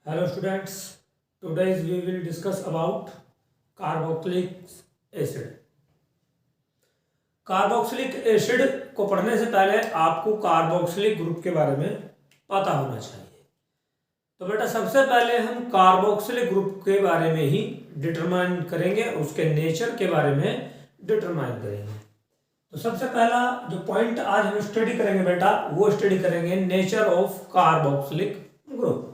Hello students, today we will discuss about carboxylic acid. Carboxylic acid को पढ़ने से पहले आपको कार्बोक्सिलिक ग्रुप के बारे में पता होना चाहिए। तो बेटा सबसे पहले हम कार्बोक्सिलिक ग्रुप के बारे में ही डिटरमाइन करेंगे, उसके नेचर के बारे में डिटरमाइन करेंगे। तो सबसे पहला जो पॉइंट आज हम स्टडी करेंगे बेटा, वो स्टडी करेंगे nature of carboxylic group.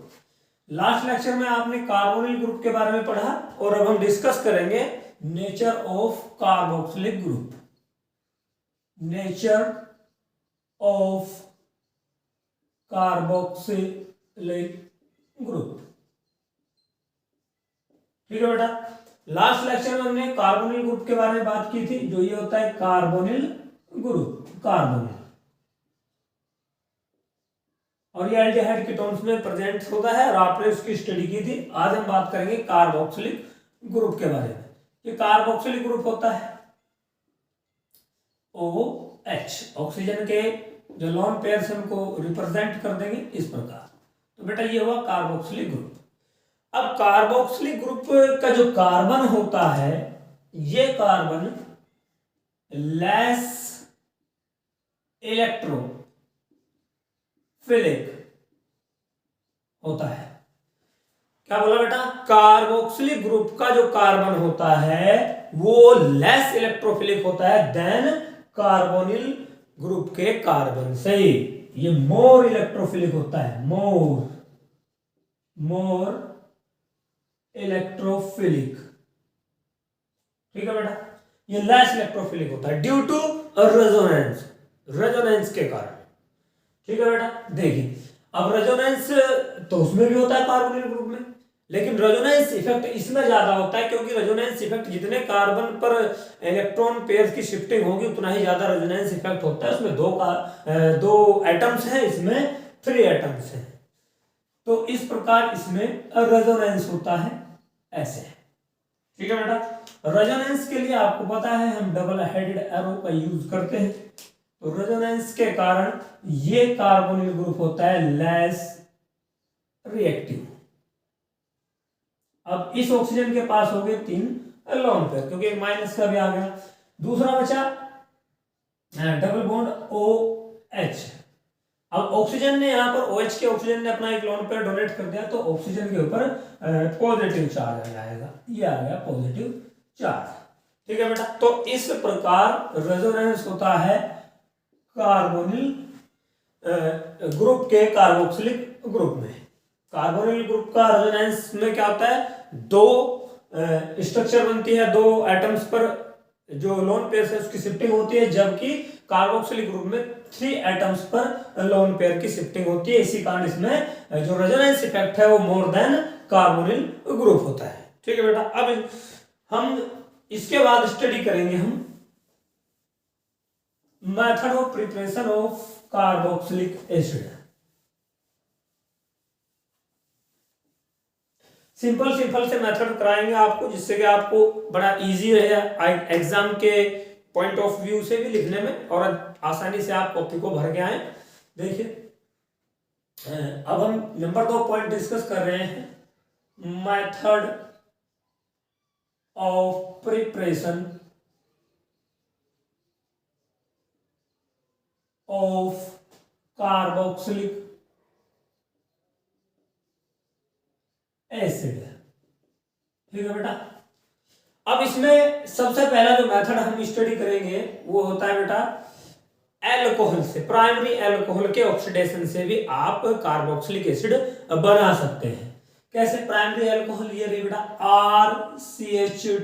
Last lecture में आपने कार्बोनिल ग्रुप के बारे में पढ़ा और अब हम डिस्कस करेंगे nature of carboxylic group. Nature of carboxylic group, ठीक है बेटा। लास्ट लेक्चर में हमने कार्बोनिल ग्रुप के बारे में बात की थी, जो ये होता है कार्बोनिल ग्रुप, कार्बोनिल, और ये एल्डिहाइड कीटोन्स में प्रेजेंट होता है और आपने उसकी स्टडी की थी। आज हम बात करेंगे कार्बोक्सिलिक ग्रुप के बारे में। ये कार्बोक्सिलिक ग्रुप होता है OH, ऑक्सीजन के जो लोन पेयर्स उनको रिप्रेजेंट कर देंगे इस प्रकार। तो बेटा ये हुआ कार्बोक्सिलिक ग्रुप। अब कार्बोक्सिलिक ग्रुप का जो कार्बन होता है, ये कार्बन लेस इलेक्ट्रोफिलिक होता है। क्या बोला बेटा? कार्बोक्सिलिक ग्रुप का जो कार्बन होता है वो लेस इलेक्ट्रोफिलिक होता है देन कार्बोनिल ग्रुप के कार्बन से। ये मोर इलेक्ट्रोफिलिक होता है, मोर इलेक्ट्रोफिलिक, ठीक है बेटा। ये लेस इलेक्ट्रोफिलिक होता है ड्यू टू रेजोनेंस के कारण, ठीक है बेटा। देखिए अब रेजोनेंस तो उसमें भी होता है कार्बोनिल ग्रुप में, लेकिन रेजोनेंस इफेक्ट इसमें ज्यादा होता है, क्योंकि रेजोनेंस इफेक्ट जितने कार्बन पर इलेक्ट्रॉन पेयर की शिफ्टिंग होगी उतना ही ज्यादा रेजोनेंस इफेक्ट होता है। उसमें दो एटम्स हैं, इसमें 3 एटम्स हैं, तो इस प्रकार इसमें रेजोनेंस होता है ऐसे, ठीक है बेटा। रेजोनेंस के लिए आपको पता है हम डबल हेडेड एरो का यूज करते हैं। तो रेजोनेंस के कारण ये कार्बोनिल ग्रुप होता है लेस रिएक्टिव। अब इस ऑक्सीजन के पास हो गए 3 लोन पेयर, क्योंकि एक माइनस का भी आ गया। दूसरा बचा डबल बॉन्ड OH। अब ऑक्सीजन ने यहां पर OH के ऑक्सीजन ने अपना एक लोन पेयर डोनेट कर दिया, तो ऑक्सीजन के ऊपर पॉजिटिव चार्ज आएगा, ये आ गया पॉजिटिव चार्ज, ठीक है बेटा। तो इस प्रकार रेजोनेंस होता है कार्बोनिल ग्रुप के कार्बोक्सिलिक ग्रुप में। कार्बोनिल ग्रुप का रेजोनेंस में क्या होता है, 2 स्ट्रक्चर बनती है, 2 एटम्स पर जो लोन पेयर है उसकी शिफ्टिंग होती है, जबकि कार्बोक्सिलिक ग्रुप में 3 एटम्स पर लोन पेयर की शिफ्टिंग होती है। इसी कारण इसमें जो रेजोनेंस इफेक्ट है वो मोर देन कार्बोनिल ग्रुप होता है, ठीक है बेटा। अब हम इसके बाद स्टडी करेंगे हम method of preparation of carboxylic acid. Simple से मेथड कराएंगे आपको, जिससे कि आपको बड़ा इजी रहेगा एग्जाम के पॉइंट ऑफ व्यू से भी लिखने में, और आसानी से आप कॉपी को भर के आए। देखिए अब हम नंबर 2 पॉइंट डिस्कस कर रहे हैं, method of preparation of carboxylic acid, ठीक है बेटा। अब इसमें सबसे पहला जो मेथड हम स्टडी करेंगे वो होता है बेटा एल्कोहल से। प्राइमरी एल्कोहल के ऑक्सीडेशन से भी आप कार्बोक्सिलिक एसिड बना सकते हैं। कैसे? प्राइमरी एल्कोहल ये रही बेटा RCH2OH,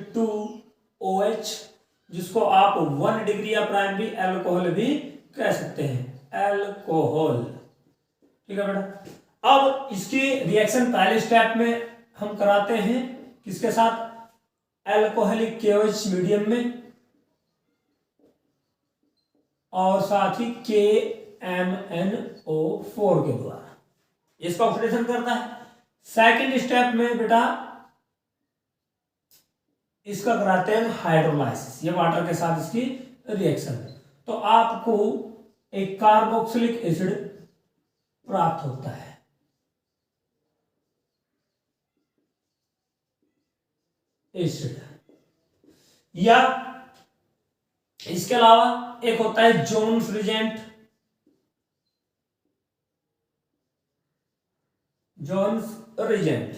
जिसको आप 1 डिग्री या प्राइमरी एल्कोहल भी कह सकते हैं, एल्कोहल, ठीक है बेटा। अब इसकी रिएक्शन पहले स्टेप में हम कराते हैं किसके साथ, एल्कोहलिक KOH मीडियम में, और साथ ही KMnO4 के द्वारा इसका ऑक्सीडेशन करता है। सेकंड स्टेप में बेटा इसका कराते हैं हाइड्रोलाइसिस, ये वाटर के साथ इसकी रिएक्शन, तो आपको एक कार्बोक्सिलिक एसिड प्राप्त होता है। एसिड। या इसके अलावा एक होता है Jones reagent. Jones reagent,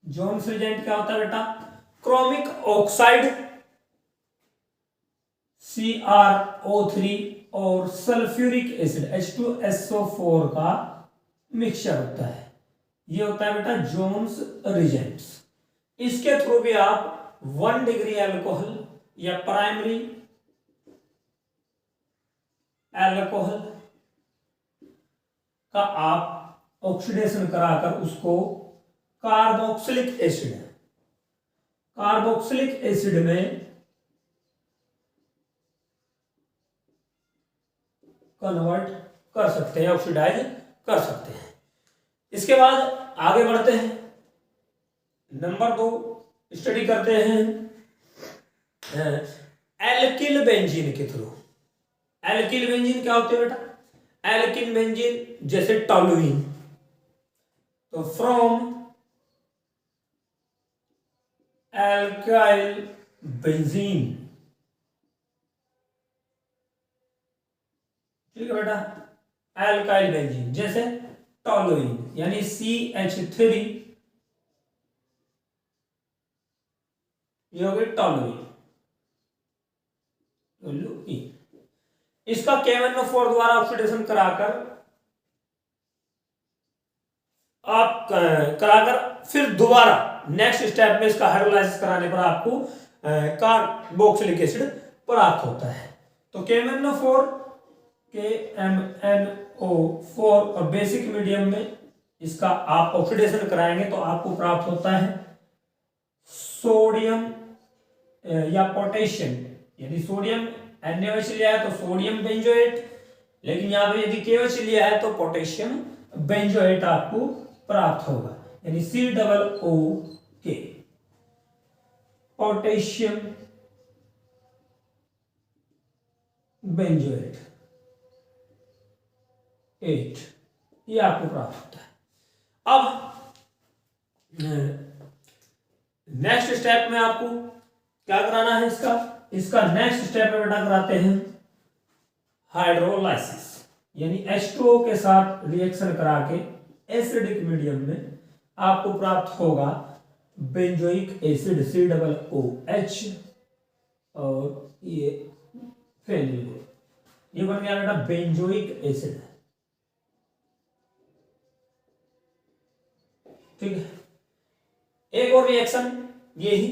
Jones reagent क्या होता है बेटा? क्रोमिक ऑक्साइड CrO3 और सल्फ्यूरिक एसिड H2SO4 का मिक्सचर होता है। ये होता है बेटा जोन्स रिजेंट्स। इसके थ्रू भी आप 1 डिग्री अल्कोहल या प्राइमरी अल्कोहल का आप ऑक्सीडेशन कराकर उसको कार्बोक्सिलिक एसिड, कार्बोक्सिलिक एसिड में कन्वर्ट कर सकते हैं, ऑक्सीडाइज कर सकते हैं। इसके बाद आगे बढ़ते हैं, नंबर 2 स्टडी करते हैं एल्किल बेंजीन के थ्रू। एल्किल बेंजीन क्या होते हैं बेटा? एल्किल बेंजीन जैसे टॉलुइन, तो फ्रॉम एल्काइल बेंजीन, ठीक है बेटा, एल्काइल बेंजीन जैसे टॉलुइन यानी CH3, ये हो गई टॉलुइन। इसका KMnO4 द्वारा ऑक्सीडेशन कराकर आप कराकर फिर दोबारा नेक्स्ट स्टेप में इसका हाइड्रोलाइसिस कराने पर आपको कार्बोक्सिलिक एसिड प्राप्त होता है। तो KMnO4 और बेसिक मीडियम में इसका आप ऑक्सीडेशन कराएंगे तो आपको प्राप्त होता है सोडियम या पोटेशियम, यानी सोडियम NaOH लिया है तो सोडियम बेंजोएट, लेकिन यहां पे यदि KOH लिया है तो पोटेशियम बेंजोएट आपको प्राप्त होगा, यानी COOK, पोटेशियम बेंजोएट 8, ये आपको प्राप्त होता है। अब नेक्स्ट स्टेप में आपको क्या कराना है? इसका नेक्स्ट स्टेप में बेटा कराते हैं हाइड्रोलाइसिस, यानी H2O के साथ रिएक्शन करा के एसिडिक मीडियम में आपको प्राप्त होगा बेंजोइक एसिड COOH, और ये फेनिल, ये बन गया बेटा बेंजोइक एसिड, ठीक है। एक और रिएक्शन यही,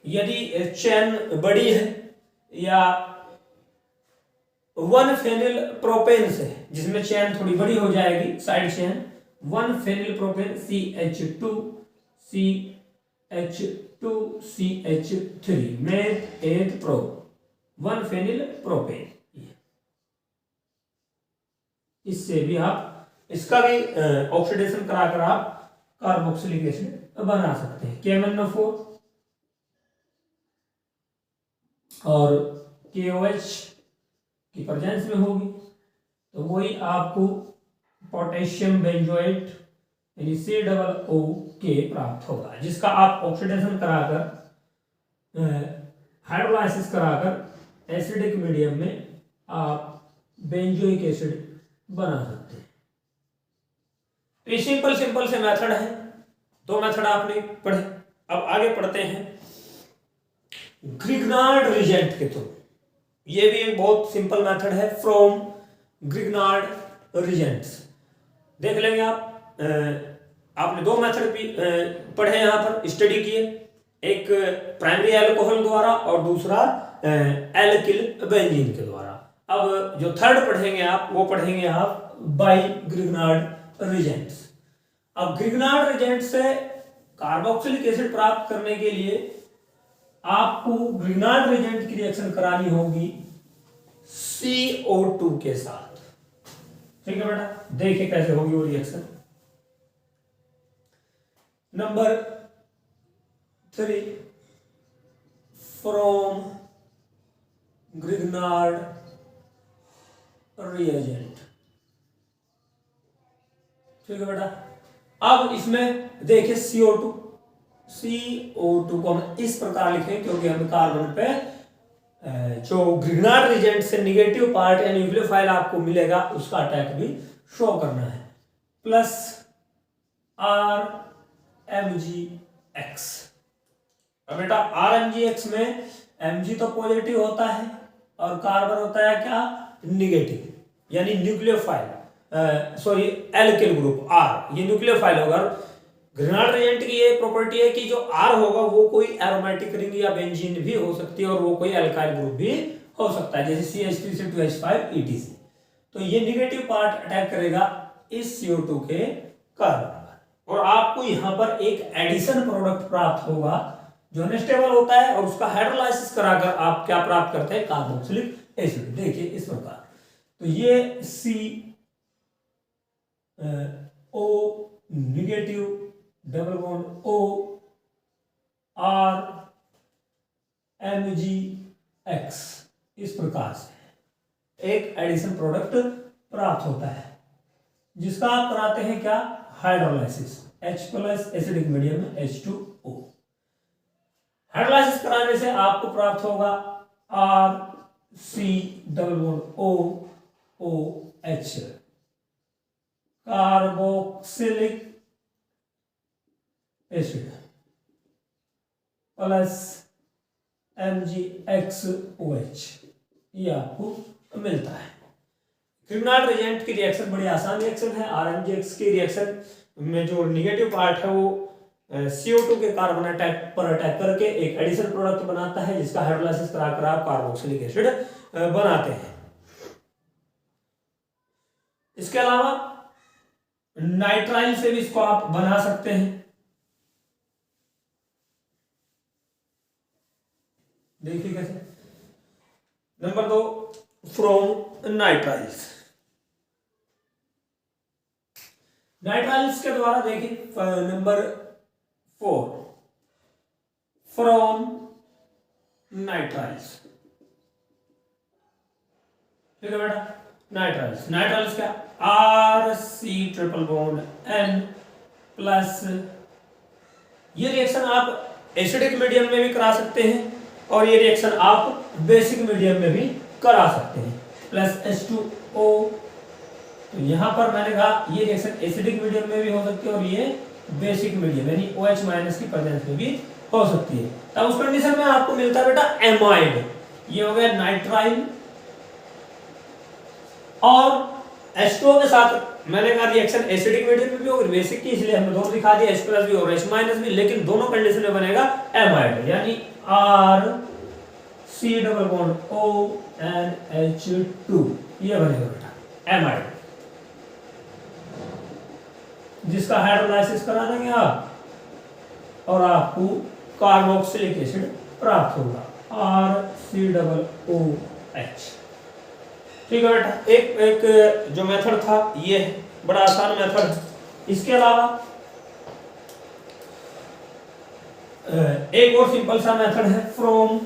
यदि चेन बड़ी है या 1 फेनिल प्रोपेन से, जिसमें चेन थोड़ी बड़ी हो जाएगी side chain, 1 phenyl propane CH2 CH3 meth eth pro, 1 phenyl propane, इससे भी आप इसका भी ऑक्सीडेशन कराकर आप कार्बोक्सिलिक एसिड बना सकते हैं। KMnO4 और KOH की प्रेजेंस में होगी तो वही आपको पोटेशियम बेंजोएट यानी COOK प्राप्त होगा, जिसका आप ऑक्सीडेशन कराकर हाइड्रोलाइसिस कराकर एसिडिक मीडियम में आप बेंजोइक एसिड बना सकते हैं। तो ये सिंपल से मेथड है, 2 मेथड आपने पढ़े। अब आगे पढ़ते हैं ग्रिग्नार्ड रिजेंट के थ्रू। ये भी एक बहुत सिंपल मेथड है, फ्रॉम ग्रिग्नार्ड रिजेंट्स। देख लेंगे आप, आपने 2 मेथड भी पढ़े, यहां पर स्टडी किए, एक प्राइमरी अल्कोहल द्वारा और दूसरा एल्किल बेंजीन के द्वारा। अब जो थर्ड पढ़ेंगे आप, वो पढ़ेंगे आप बाई ग्रिग्नार्ड रिजेंट्स। अब ग्रिग्नार्ड रिजेंट से कार्बोक्सिलिक एसिड प्राप्त करने के लिए आपको ग्रिग्नार्ड रिजेंट की रिएक्शन करानी होगी CO2 के साथ, ठीक है बेटा। देखिए कैसे होगी वो reaction. Number 3, from Grignard reagent, ठीक है बेटा। अब इसमें देखिए CO2 को हम इस प्रकार लिखें क्योंकि हम कार्बन पे जो ग्रिग्नार्ड रीजेंट से निगेटिव पार्ट या न्यूक्लियोफाइल आपको मिलेगा उसका अटैक भी शो करना है, प्लस RMgX। अब बेटा RMgX में Mg तो पॉजिटिव होता है और कार्बन होता है क्या, निगेटिव, यानी nucleophile, sorry alkyl group R, ये न्यूक्लियोफाइल होगा। ग्रिग्नार्ड रिएजेंट की ये प्रॉपर्टी है कि जो R होगा वो कोई एरोमेटिक रिंग या बेंजीन भी हो सकती है और वो कोई अल्काइल ग्रुप भी हो सकता है, जैसे CH3 से 2H5 etc। तो ये निगेटिव पार्ट अटैक करेगा इस CO2 के कार्बन पर और आपको यहाँ पर एक एडिशन प्रोडक्ट प्राप्त होगा जो अनस्टेबल होता है और उसका हाइड्रोलाइसिस कराकर आप क्या प्राप्त करते हैं, कार्बोक्सिलिक एसिड। देखिए इस प्रकार, तो ये CO negative double bond O RMgX इस प्रकार से एक एडिशन प्रोडक्ट प्राप्त होता है जिसका आप कराते हैं क्या, hydrolysis, H plus acidic medium में H2O। हाइड्रोलाइसिस कराने से आपको प्राप्त होगा RC≡OOH carboxylic acid plus MgXOH, ये आपको मिलता है। ग्रिग्नार्ड रिएजेंट की रिएक्शन बड़ी आसान रिएक्शन है। RMgX की रिएक्शन में जो निगेटिव पार्ट है वो CO2 के कार्बन अटैक पर अटैक करके एक एडिशन प्रोडक्ट बनाता है जिसका हाइड्रोलाइसिस कराकर आप कार्बोक्सिलिक एसिड बनाते हैं। इसके अलावा नाइट्राइल से भी इसको आप बना सकते हैं। देखिए कैसे। Number 2 from nitriles. नाइट्राइल्स के द्वारा देखिए नंबर 4 फ्रॉम नाइट्राइल्स, ठीक है बेटा। नाइट्राइल्स क्या, RC≡N प्लस, ये रिएक्शन आप एसिडिक मीडियम में भी करा सकते हैं और ये रिएक्शन आप बेसिक मीडियम में भी करा सकते हैं, प्लस H2O। तो यहां पर मैंने कहा ये रिएक्शन एसिडिक मीडियम में भी हो सकती है और ये बेसिक मीडियम यानी OH माइनस की प्रेजेंस में भी हो सकती है। तब उस कंडीशन में आपको मिलता है बेटा एमाइड। ये हो गया नाइट्राइल और H2O के साथ मैंने कहा रिएक्शन एसिडिक मीडियम में भी होगी बेसिक की, इसलिए हमने दोनों दिखा दिया, H+ भी और H- भी, लेकिन दोनों कंडीशन में बनेगा एमाइड, यानी RC≡ONH2, ये बनेगा बेटा एमाइड, जिसका हाइड्रोलाइसिस करा देंगे आप और आपको कार्बोक्सिलिक एसिड प्राप्त होगा RCOOH। ठीक है बेटा। एक जो मेथड था ये बड़ा आसान मेथड है। इसके अलावा एक और सिंपल सा मेथड है फ्रॉम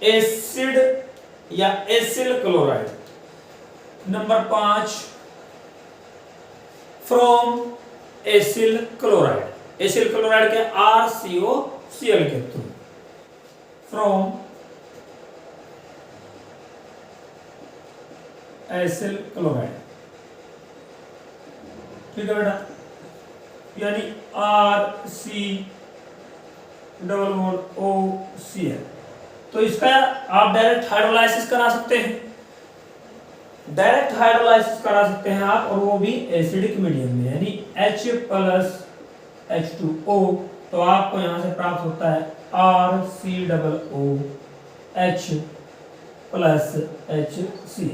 एसिड या acyl chloride. Number 5 from acyl chloride. Acyl chloride के RCOCl के थ्रू फ्रॉम एसिल क्लोराइड, ठीक है बेटा, यानी RC≡OCl। तो इसका आप डायरेक्ट हाइड्रोलाइसिस करा सकते हैं, आप, और वो भी एसिडिक मीडियम में यानी H प्लस H2O। तो आपको यहां से प्राप्त होता है RCOOH प्लस HCl,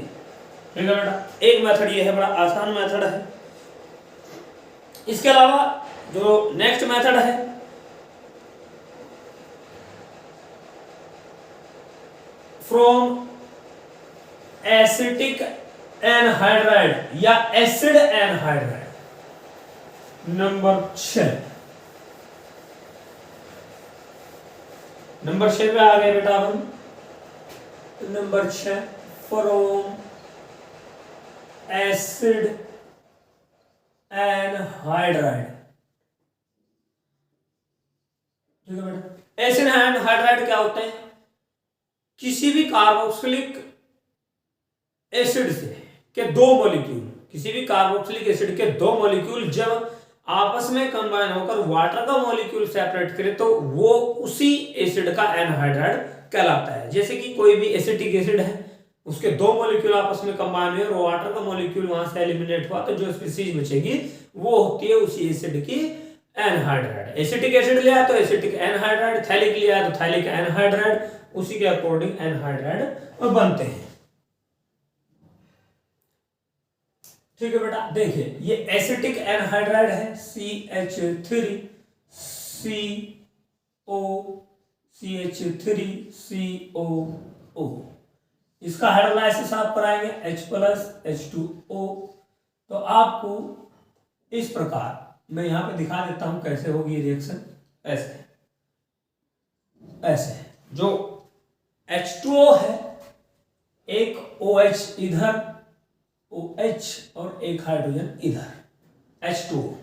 ठीक है बेटा। एक मेथड ये है, बड़ा आसान मेथड है। इसके अलावा जो नेक्स्ट मेथड है फ्रॉम एसिटिक एनहाइड्राइड या एसिड एनहाइड्राइड। नंबर 6 पे आ गए बेटा हम। Number 6 from acid anhydride. ठीक है बेटा, एसिड एनहाइड्राइड क्या होते हैं? किसी भी कार्बोक्सिलिक एसिड से के दो मॉलिक्यूल, किसी भी कार्बोक्सिलिक एसिड के दो मॉलिक्यूल जब आपस में कंबाइन होकर वाटर का मॉलिक्यूल सेपरेट करे तो वो उसी एसिड का एनहाइड्राइड कहलाता है। जैसे कि कोई भी एसिटिक एसिड है, उसके दो मॉलिक्यूल आपस में कंबाइन हुए और वाटर का मॉलिक्यूल वहां से एलिमिनेट हुआ, तो जो स्पीशीज बचेगी वो होती है उसी एसिड की एनहाइड्राइड। एसिटिक एसिड लिया तो एसिटिक एनहाइड्राइड, थैलिक लिया तो थैलिक एनहाइड्राइड, उसी के अकॉर्डिंग एनहाइड्राइड बनते हैं। ठीक है बेटा, देखिए ये एसिटिक एनहाइड्राइड है CH3 CO CH3 COO। इसका हाइड्रोलाइसिस आप कराएंगे H+H2O। तो आपको इस प्रकार मैं यहां पे दिखा देता हूं कैसे होगी रिएक्शन। ऐसे ऐसे जो H2O है, एक OH इधर, OH और एक हाइड्रोजन इधर H2O,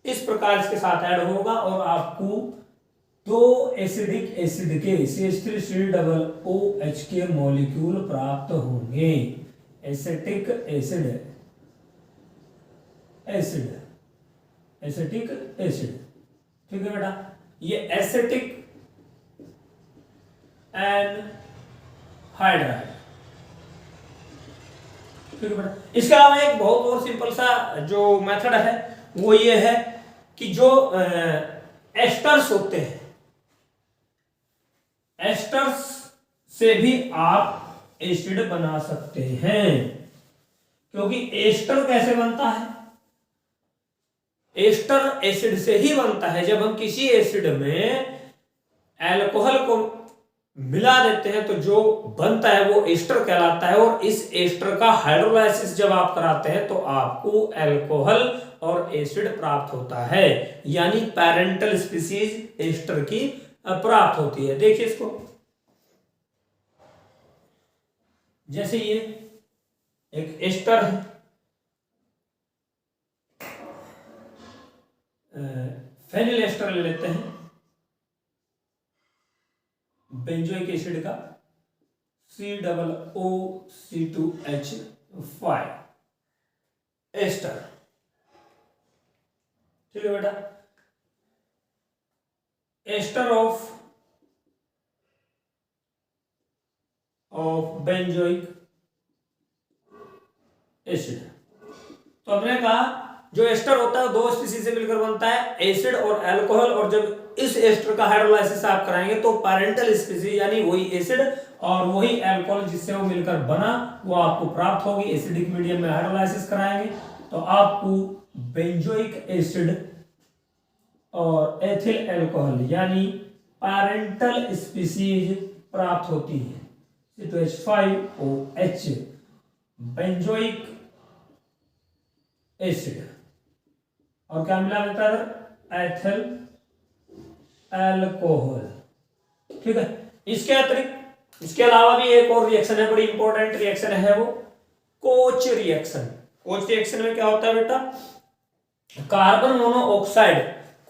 इस प्रकार इसके साथ ऐड होगा और आपको दो एसिडिक एसिड के CH3COOH के मॉलिक्यूल प्राप्त होंगे। Acetic acid acid acetic acid. ठीक है बेटा, ये एसिटिक एनहाइड्राइड। ठीक है बेटा, इसके अलावा एक बहुत और सिंपल सा जो मेथड है वो ये है कि जो एस्टर्स होते हैं, एस्टर्स से भी आप एसिड बना सकते हैं। क्योंकि एस्टर कैसे बनता है? एस्टर एसिड से ही बनता है। जब हम किसी एसिड में अल्कोहल को मिला देते हैं तो जो बनता है वो एस्टर कहलाता है, और इस एस्टर का हाइड्रोलाइसिस जब आप कराते हैं तो आपको अल्कोहल और एसिड प्राप्त होता है, यानी पैरेंटल स्पीशीज एस्टर की प्राप्त होती है। देखिए इसको, जैसे ये एक एस्टर है, फेनिल एस्टर ले लेते हैं बेंजोइक एसिड का COOC2H5 एस्टर। ठीक है बेटा, एस्टर ऑफ बेंजोइक एसिड। तो हमने कहा जो एस्टर होता है दो स्पीशीज से मिलकर बनता है, एसिड और अल्कोहल, और जब इस एस्टर का हाइड्रोलाइसिस आप कराएंगे तो पैरेंटल स्पीशीज यानी वही एसिड और वही अल्कोहल जिससे वो मिलकर बना वो आपको प्राप्त होगी। एसिडिक मीडियम में हाइड्रोलाइसिस कराएंगे तो आपको बेंजोइक एसिड और एथिल अल्कोहल यानी पैरेंटल स्पीशीज प्राप्त होती है। C2H5OH बेंजोइक एसिड, और क्या मिला बेटा एथिल अल्कोहल। ठीक है, इसके अतिरिक्त इसके अलावा भी एक और रिएक्शन है, बड़ी इंपॉर्टेंट रिएक्शन है, वो कोच रिएक्शन। कोच रिएक्शन में क्या होता है बेटा? कार्बन मोनोऑक्साइड,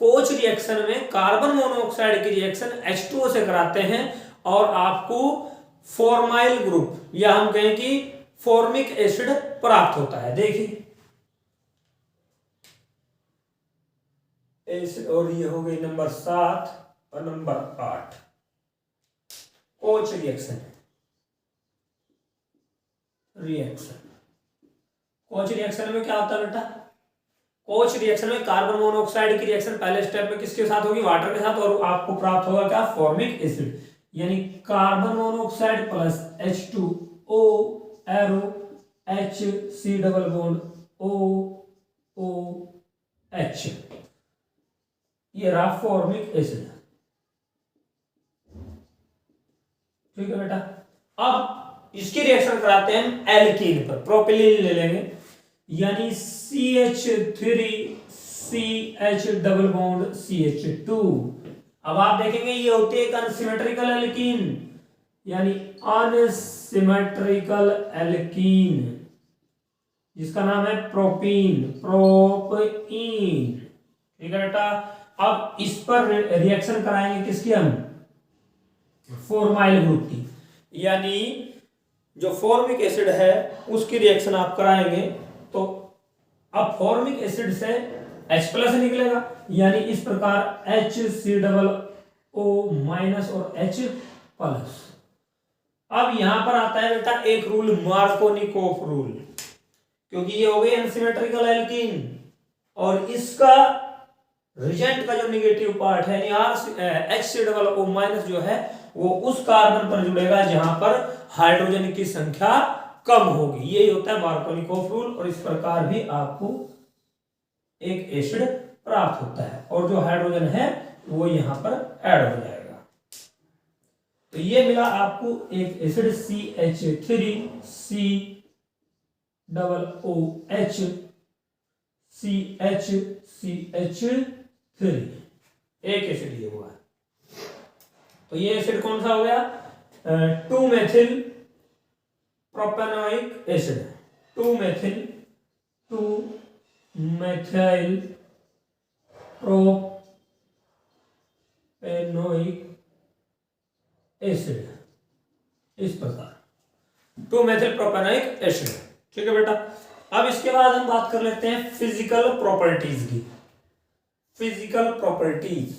कोच रिएक्शन में कार्बन मोनोऑक्साइड की रिएक्शन H2O से कराते हैं और आपको फॉर्माइल ग्रुप या हम कहें कि फॉर्मिक एसिड प्राप्त होता है। देखिए और ये हो गई नंबर 7 और number 8 coach reaction. Coach reaction में क्या होता है बेटा? कोच रिएक्शन में कार्बन मोनोऑक्साइड की रिएक्शन पहले स्टेप में किसके साथ होगी? वाटर के साथ, और आपको प्राप्त होगा क्या? फॉर्मिक एसिड, यानी carbon monoxide plus H2O arrow HC double bond OOH, ये रहा फॉर्मिक एसिड। ठीक है बेटा, अब इसकी रिएक्शन कराते हैं हम एल्कीन पर। प्रोपिलीन ले लेंगे, यानी CH3CH डबल बॉन्ड CH2। अब आप देखेंगे ये होती है एक अनसिमेट्रिकल एल्कीन, यानी अनसिमेट्रिकल एल्कीन, जिसका नाम है प्रोपीन, प्रोपीन। ठीक है बेटा। अब इस पर रिएक्शन कराएंगे किसकी हम, फॉर्माइल ग्रुप की, यानी जो फॉर्मिक एसिड है उसकी रिएक्शन आप कराएंगे तो अब फॉर्मिक एसिड से H+ निकलेगा, यानी इस प्रकार HCOO- और H+। अब यहां पर आता है बेटा एक रूल, मार्कोनिकोफ रूल, क्योंकि ये हो गई अनसिमेट्रिकल एल्कीन और इसका रिजेंट का जो नेगेटिव पार्ट है यानी HCOO- जो है वो उस कार्बन पर जुड़ेगा जहां पर हाइड्रोजन की संख्या कम होगी। यही होता है मार्कोनिकोफ रूल और इस प्रकार भी आपको एक एसिड प्राप्त होता है और जो हाइड्रोजन है वो यहां पर ऐड हो जाएगा। तो ये मिला आपको एक एसिड CH3COOH एक एसिड ये हुआ। तो ये एसिड कौन सा हो गया, 2-मेथिल प्रोपेनोइक एसिड, 2-मेथिल प्रोपेनोइक एसिड, इस प्रकार 2-मेथिल प्रोपेनोइक एसिड। ठीक है बेटा। अब इसके बाद हम बात कर लेते हैं फिजिकल प्रॉपर्टीज की, physical properties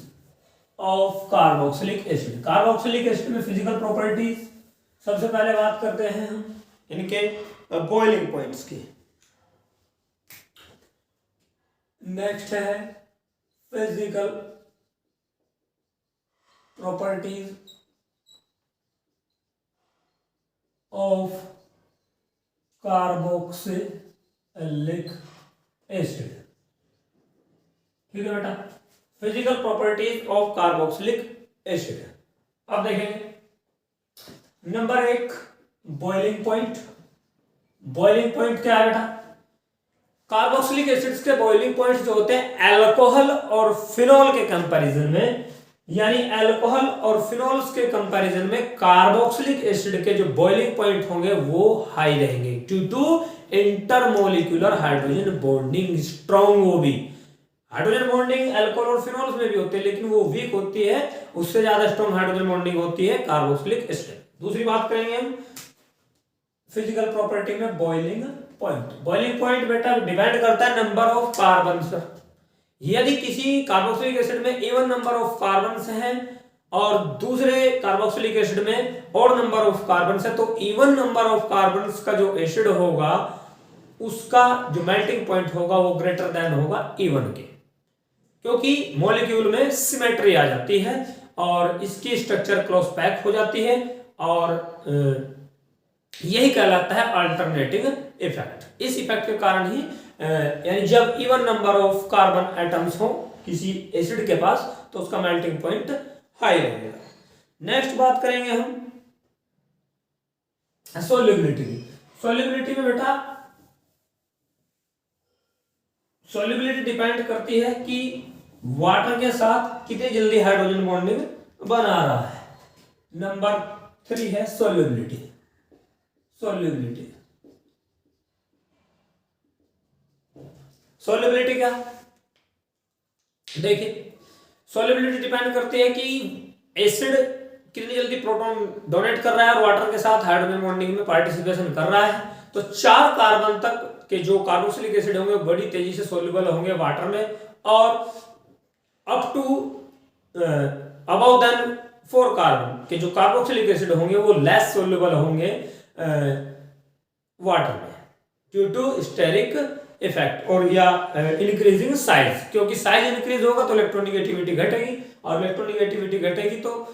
of carboxylic acid. Carboxylic acid में फिजिकल प्रॉपर्टीज, सबसे पहले बात करते हैं हम इनके बॉइलिंग पॉइंट्स की। नेक्स्ट है physical properties of carboxylic acid. ठीक है बेटा, physical properties of carboxylic acid. अब देखेंगे number 1 boiling point. Boiling point क्या है बेटा, कार्बोक्सिलिक एसिड्स के बॉइलिंग पॉइंट्स जो होते हैं अल्कोहल और फिनॉल के कंपैरिजन में, यानी अल्कोहल और फिनॉल्स के कंपैरिजन में कार्बोक्सिलिक एसिड के जो बॉइलिंग पॉइंट होंगे वो हाई रहेंगे due to intermolecular hydrogen bonding strong. वो भी हाइड्रोजन बॉन्डिंग अल्कोहल और फिनॉल्स में भी होती है लेकिन वो वीक होती है, उससे ज्यादा स्ट्रॉन्ग हाइड्रोजन बॉन्डिंग होती है कार्बोक्सिलिक एसिड। दूसरी बात करेंगे हम फिजिकल प्रॉपर्टी में बॉइलिंग पॉइंट। बॉइलिंग पॉइंट बेटा डिपेंड करता है नंबर ऑफ कार्बन। यदि किसी कार्बोक्सिलिक एसिड में इवन नंबर ऑफ कार्बन्स हैं और दूसरे कार्बोक्सिलिक एसिड में ऑड नंबर ऑफ कार्बन्स है, तो इवन नंबर ऑफ कार्बन्स का जो एसिड होगा उसका जो मेल्टिंग पॉइंट होगा वो ग्रेटर देन होगा इवन के, क्योंकि मॉलिक्यूल में सिमेट्री आ जाती है और इसकी स्ट्रक्चर क्लोज पैक हो जाती है और यही कहलाता है अल्टरनेटिंग इफेक्ट। इस इफेक्ट के कारण ही यानी जब even number of carbon atoms हो किसी एसिड के पास तो उसका मेल्टिंग पॉइंट हाई रहेगा। नेक्स्ट बात करेंगे हम सोल्युबिलिटी की। सोल्युबिलिटी में बेटा सोल्युबिलिटी डिपेंड करती है कि वाटर के साथ कितनी जल्दी हाइड्रोजन बॉन्डिंग बना रहा है। नंबर 3 है सोल्युबिलिटी। सोल्युबिलिटी सोल्युबिलिटी क्या, देखिए सोल्युबिलिटी डिपेंड करती है कि एसिड कितनी जल्दी प्रोटॉन डोनेट कर रहा है और वाटर के साथ हाइड्रोजन बॉन्डिंग में पार्टिसिपेशन कर रहा है। तो 4 कार्बन तक के जो कार्बोक्सिलिक एसिड होंगे बड़ी तेजी से सोल्यूबल होंगे वाटर में और up to above than 4 carbon के जो कार्बोक्सिलिक एसिड होंगे वो लेस सोल्यूबल होंगे वाटर में ड्यू टू स्टेरिक इफेक्ट और या इंक्रीजिंग साइज, क्योंकि साइज इंक्रीज होगा तो इलेक्ट्रोनेगेटिविटी घटेगी और इलेक्ट्रोनेगेटिविटी घटेगी तो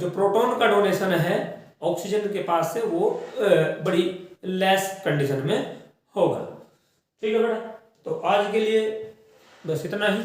जो प्रोटॉन का डोनेशन है ऑक्सीजन के पास से वो बड़ी लेस कंडीशन में होगा। ठीक है बेटा, तो आज के लिए बस इतना ही।